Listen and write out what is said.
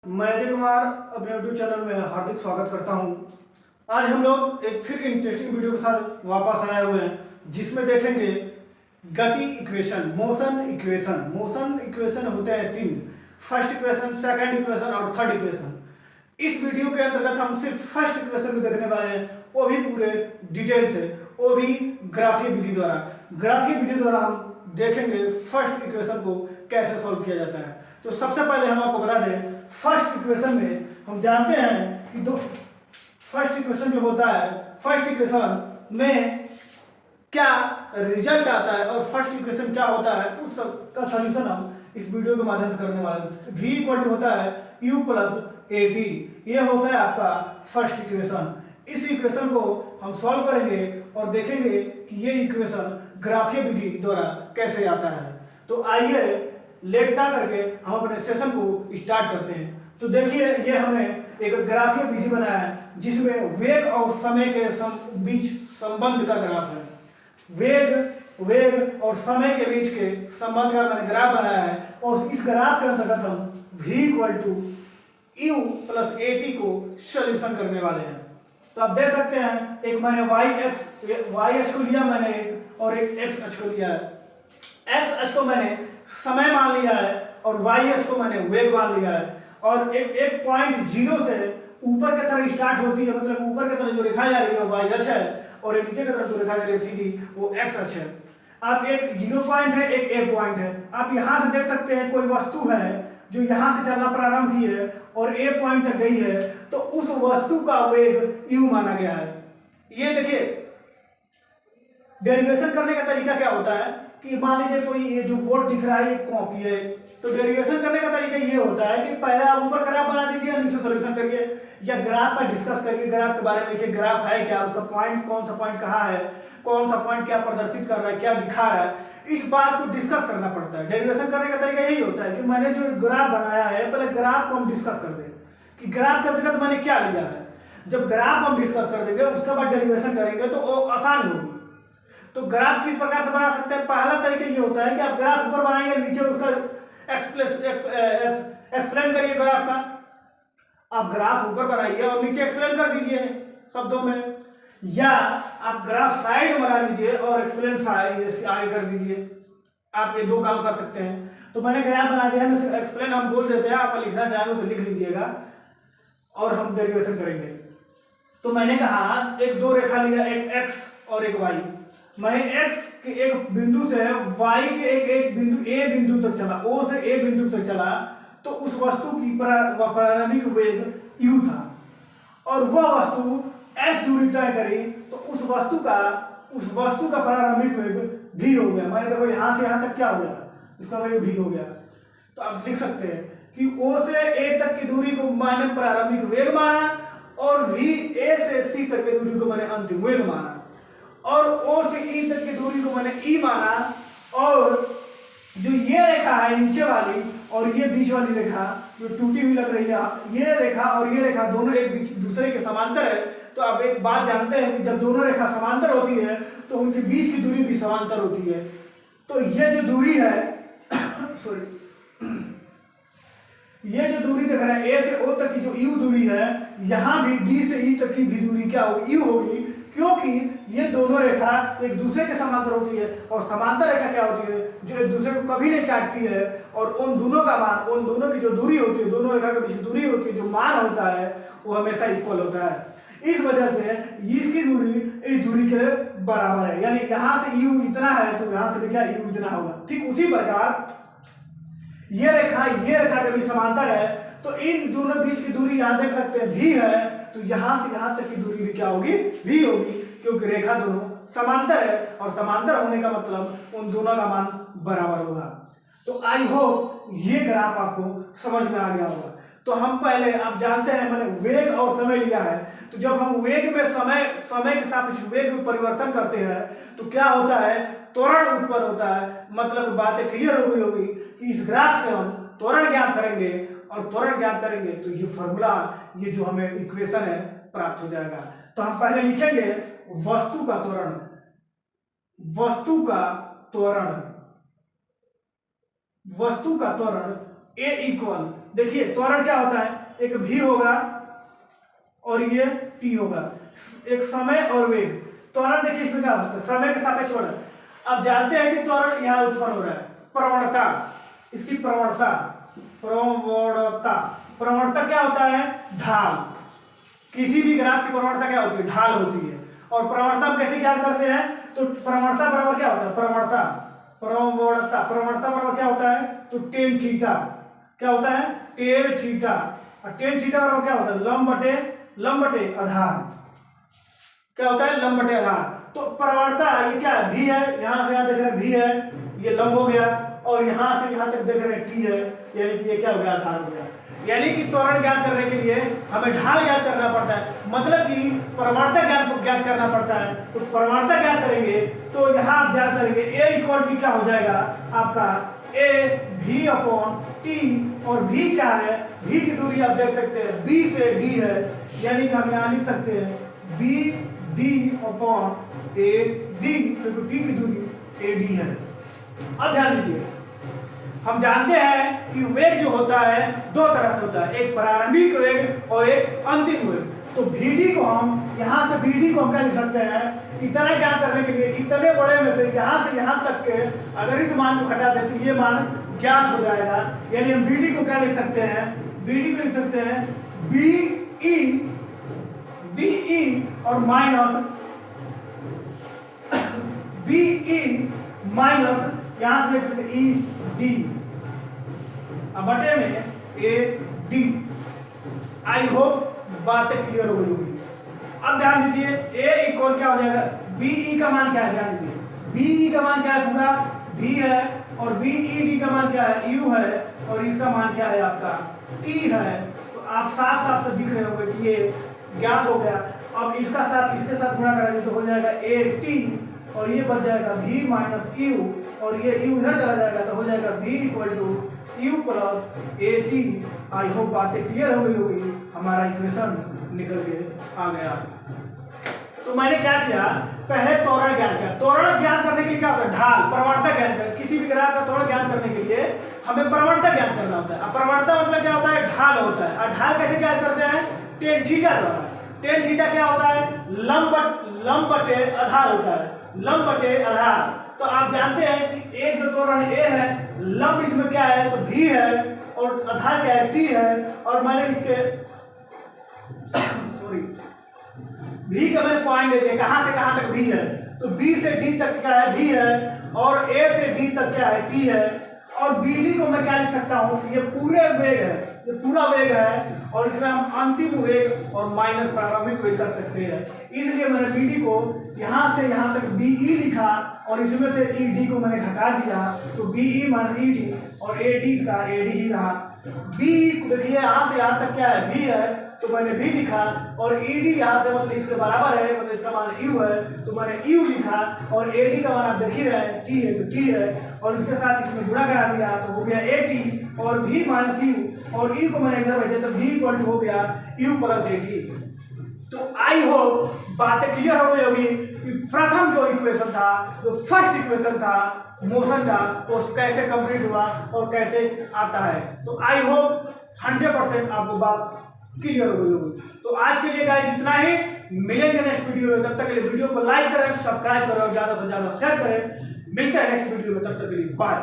मैं अजय कुमार अपने YouTube channel में हार्दिक स्वागत करता हूं। आज हम लोग एक फिर इंटरेस्टिंग वीडियो के साथ वापस आए हुए हैं, जिसमें देखेंगे गति equation, motion equation. Motion equation होते हैं तीन: फर्स्ट इक्वेशन, सेकंड इक्वेशन और थर्ड इक्वेशन। इस वीडियो के अंतर्गत हम सिर्फ फर्स्ट इक्वेशन को देखने वाले हैं, वो भी पूरे डिटेल से, वो भी ग्राफीय विधि द्वारा। ग्राफीय विधि द्वारा हम देखेंगे फर्स्ट इक्वेशन को कैसे सॉल्व किया जाता है। तो सबसे पहले हम आपको बता दें, फर्स्ट इक्वेशन में हम जानते हैं कि दो फर्स्ट इक्वेशन जो होता है, फर्स्ट इक्वेशन में क्या रिजल्ट आता है और फर्स्ट इक्वेशन क्या होता है, उस सब का सॉल्यूशन हम इस वीडियो के माध्यम से करने वाले हैं। v इक्वल टू होता है u प्लस ए टी, ये होता है आपका फर्स्ट इक्वेशन। इस इक्वेशन को हम सॉल्व करेंगे और देखेंगे कि ये इक्वेशन ग्राफीय विधि द्वारा कैसे आता है। तो आइए लेट ना करके हम अपने सेशन को स्टार्ट करते हैं। तो देखिए, ये हमने एक ग्राफीय विधि बनाया है जिसमें वेग और समय के बीच संबंध का ग्राफ है। वेग और समय के बीच के संबंध का मैंने ग्राफ बनाया है, और इस ग्राफ के अंतर्गत हम v equal to u plus a t को सोल्यूशन करने वाले हैं। तो आप देख सकते हैं, एक मैंने y अक्ष को लिया मैंने एक, और एक x अक्ष को लिया है। x अक्ष को मैंने समय मान लिया है और y अक्ष को मैंने वेग मान लिया है। और एक पॉइंट जीरो से ऊपर की तरफ स्टार्ट होती है, मतलब ऊपर की तरफ जो रेखा जा रही है वो y अक्ष है, और नीचे की तरफ जो रेखा जा रही है सीधी वो x अक्ष है। आप एक जीरो पॉइंट है, एक ए पॉइंट है। आप यहाँ से देख सकते हैं कोई वस्तु है जो यहाँ से चलना प्रारंभ की है और ए पॉइंट तक गई है, तो उस वस्तु का वेग u माना गया है। ये देखिए, डेरिवेशन करने का तरीका क्या होता है कि मान लीजिए कोई ये जो बोर्ड दिख रहा है ये कॉपी है, तो डेरिवेशन करने का तरीका ये होता है कि पहले आप ऊपर ग्राफ बना दीजिए, नीचे सॉल्यूशन करिए, या ग्राफ का डिस्कस करिए, ग्राफ के बारे में लिखिए, ग्राफ है क्या, उसका पॉइंट कौन सा पॉइंट कहाँ है, कौन सा पॉइंट क्या प्रदर्शित कर रहा है, क्या दिखा रहा है, इस बात को डिस्कस करना पड़ता है। डेरिवेशन करने का तरीका यही होता है कि मैंने जो ग्राफ बनाया है, पहले ग्राफ को हम डिस्कस कर दें कि ग्राफ के अंतर्गत मैंने क्या लिया है। जब ग्राफ हम डिस्कस कर देंगे, उसके बाद डेरिवेशन करेंगे तो वो आसान होगी। तो ग्राफ किस प्रकार से बना सकते हैं? पहला तरीका ये होता है कि आप ग्राफ ऊपर बनाएंगे, नीचे उसका एक्सप्लेन करिए ग्राफ का। आप ग्राफ ऊपर बनाइए और नीचे एक्सप्लेन कर दीजिए शब्दों में, या आप ग्राफ साइड में बना लीजिए और एक्सप्लेन साइड आगे कर दीजिए। आप ये दो काम कर सकते हैं। तो मैंने ग्राफ बना दिया है, एक्सप्लेन हम बोल देते हैं, आप लिखना चाहेंगे तो लिख लीजिएगा और हम डेरिवेशन करेंगे। तो मैंने कहा एक दो रेखा लिया, एक x और एक y। मैं x के एक बिंदु से y के एक बिंदु a बिंदु तक चला, o से a बिंदु तक चला, तो उस वस्तु की प्रारंभिक वेग u था, और वह वस्तु s दूरी तय करी, तो उस वस्तु का प्रारंभिक वेग v हो गया। मैंने देखो यहाँ से यहाँ तक क्या हो गया, उसका वेग v हो गया। तो आप लिख सकते हैं कि o से a तक की दूरी को मैंने प्रारंभिक वेग माना, और v a से c तक की दूरी को मैंने अंतिम वेग माना, और o से e तक की दूरी को मैंने e माना, और जो ये रेखा है नीचे वाली और ये बीच वाली रेखा जो टूटी हुई लग रही है, ये रेखा और ये रेखा दोनों एक दूसरे के समांतर है। तो आप एक बात जानते हैं कि जब दोनों रेखा समांतर होती है तो उनके बीच की दूरी भी समांतर होती है। तो ये जो दूरी है ये जो दूरी देख रहे हैं a से o तक की जो u दूरी है, यहाँ भी d से e तक की भी दूरी क्या होगी, u होगी, क्योंकि ये दोनों रेखा एक दूसरे के समांतर होती है। और समांतर रेखा क्या होती है, जो एक दूसरे को कभी नहीं काटती है, और उन दोनों का मान, उन दोनों की जो दूरी होती है, दोनों रेखा के बीच की दूरी होती है, जो मान होता है वो हमेशा इक्वल होता है। इस वजह से इसकी दूरी इस दूरी के बराबर है, यानी यहाँ से u इतना है तो यहाँ से भी क्या u इतना होगा। ठीक उसी प्रकार ये रेखा के भी समांतर है, तो इन दोनों बीच की दूरी यहाँ देख सकते हैं v है, तो यहाँ से यहाँ तक की दूरी भी क्या होगी, v होगी, क्योंकि रेखा दोनों समांतर है, और समांतर होने का मतलब उन दोनों का मान बराबर होगा। तो आई होप ये ग्राफ आपको समझ में आ गया होगा। तो हम पहले, आप जानते हैं मैंने वेग और समय लिया है, तो जब हम वेग में समय के साथ वेग में परिवर्तन करते हैं तो क्या होता है, त्वरण उत्पन्न होता है। मतलब बातें क्लियर हो गई होगी कि इस ग्राफ से हम त्वरण ज्ञात करेंगे, और त्वरण ज्ञात करेंगे तो ये फॉर्मूला, ये जो हमें इक्वेशन है प्राप्त हो जाएगा। तो हम पहले लिखेंगे वस्तु का त्वरण ए इक्वल, देखिए त्वरण क्या होता है, एक भी होगा और ये टी होगा। एक समय और वेग। त्वरण देखिए इसमें क्या होता है, समय के सापेक्ष बढ़। अब जानते हैं कि त्वरण यहाँ उत्पन्न हो रहा है। प्रवणता, इसकी प्रवणता, प्रवणता क्या होता है, ढाल। किसी भी ग्राफ की प्रवणता क्या होती है, ढाल होती है। और प्रवणता हम कैसे ज्ञात करते हैं, तो प्रवणता बराबर क्या होता है, प्रवणता बराबर क्या होता है, तो टेन थीटा। क्या होता है, टेन थीटा। और टेन थीटा बराबर क्या होता है, लंब बटे आधार। क्या होता है, लंब बटे आधार। तो प्रवणता ये क्या है, भी है, यहां से यहां देख रहे हैं भी है, ये लंब हो गया, और यहां से यहां तक देख रहे हैं टी है, यानी कि ये क्या हो गया, आधार हो गया। यानी कि त्वरण ज्ञात करने के लिए हमें ढाल ज्ञात करना पड़ता है, मतलब कि प्रवणता ज्ञात करना पड़ता है। तो प्रवणता ज्ञात करेंगे तो यहाँ आप ज्ञात करेंगे ए इक्वल टू क्या हो जाएगा आपका, ए भी अपॉन टी। और भी क्या है, भी की दूरी आप देख सकते हैं बी से डी है, यानी कि हम यहाँ लिख सकते हैं B D upon A D, क्योंकि टी की दूरी ए डी है। अब ध्यान दीजिए, हम जानते हैं कि वेग जो होता है दो तरह से होता है, एक प्रारंभिक वेग और एक अंतिम वेग। तो vd को हम यहाँ से vd को हम क्या लिख सकते हैं, इतना ज्ञात करने के लिए इतने बड़े में से यहाँ से यहाँ तक के अगर इस मान को घटा दें तो ये मान ज्ञात हो जाएगा। यानी हम vd को क्या लिख सकते हैं, vd को लिख सकते हैं be और माइनस be माइनस यहाँ से लिख सकते हैं ed बटे में ए डी। आई होप बातें क्लियर हो गई होगी। अब ध्यान दीजिए ए इक्वल क्या हो जाएगा, बी ई का मान क्या है, ध्यान दीजिए बी ई का मान क्या है, पूरा भी है, और बी ई डी का मान क्या है, यू है, और इसका मान क्या है आपका टी है। तो आप साफ साफ से दिख रहे होंगे कि ये ज्ञात हो गया। अब इसका साथ इसके साथ गुणा करेंगे तो हो जाएगा ए टी, और ये बच जाएगा भी माइनस यू, और ये यू इधर चला जाएगा तो हो जाएगा भी equal to u plus a t. I hope बातें क्लियर हो गई होगी, हमारा इक्वेशन निकल के आ गया। तो मैंने क्या किया, पहले त्वरण ज्ञात किया। त्वरण ज्ञात करने के लिए क्या होता है, ढाल, प्रवणता ज्ञात कर। किसी भी ग्राफ का त्वरण ज्ञात करने के लिए हमें प्रवणता ज्ञात करना होता है। अब प्रवणता मतलब क्या होता है, ढाल होता है। और ढाल कैसे ज्ञात करते हैं, टेन थीटा द्वारा। टेन थीटा क्या होता है, लंब बटे आधार होता है, लंब बटे आधार। तो आप जानते हैं कि ए जो त्वरण ए है, लंब इसमें क्या है, तो भी है, और आधार क्या है, टी है। और मैंने इसके सॉरी भी का मैंने पॉइंट ले दिया, कहां से कहां तक भी है, तो बी से डी तक क्या है, भी है, और ए से डी तक क्या है, टी है। और बी डी को मैं क्या लिख सकता हूं, ये पूरे वेग है, ये पूरा वेग है, और इसमें हम अंतिम वेग और माइनस प्रारंभिक वेग कर सकते हैं। इसलिए मैंने बी डी को यहाँ से यहाँ तक बी ई लिखा, और इसमें से ई डी को मैंने घटा दिया, तो B E minus E D, और ए डी का ए डी ही रहा। बी देखिए यहाँ से यहाँ तक क्या है, भी है, तो मैंने भी लिखा, और ई डी यहाँ से मतलब इसके बराबर है, मतलब इसका मान यू है, तो मैंने यू लिखा, और ए डी का मान आप देख ही रहे हैं, टी है तो टी है, और इसके साथ इसमें गुणा करा दिया तो हो गया ए टी, और भी माइनस यू, और ई को मैंने इधर भेजा तो भी इक्वल टू हो गया यू प्लस ए टी। तो आई होप बातें क्लियर हो गई होगी कि प्रथम जो इक्वेशन था, जो फर्स्ट इक्वेशन था मोशन का, वो कैसे कंप्लीट हुआ और कैसे आता है। तो आई होप 100% आपको बात क्लियर हो गई होगी। तो आज के लिए गाइस इतना ही, मिलेंगे नेक्स्ट वीडियो में। तब तक के लिए वीडियो को लाइक करें, सब्सक्राइब करें और ज्यादा से ज्यादा शेयर करें। मिलते हैं नेक्स्ट वीडियो में, तब तक के लिए बाय।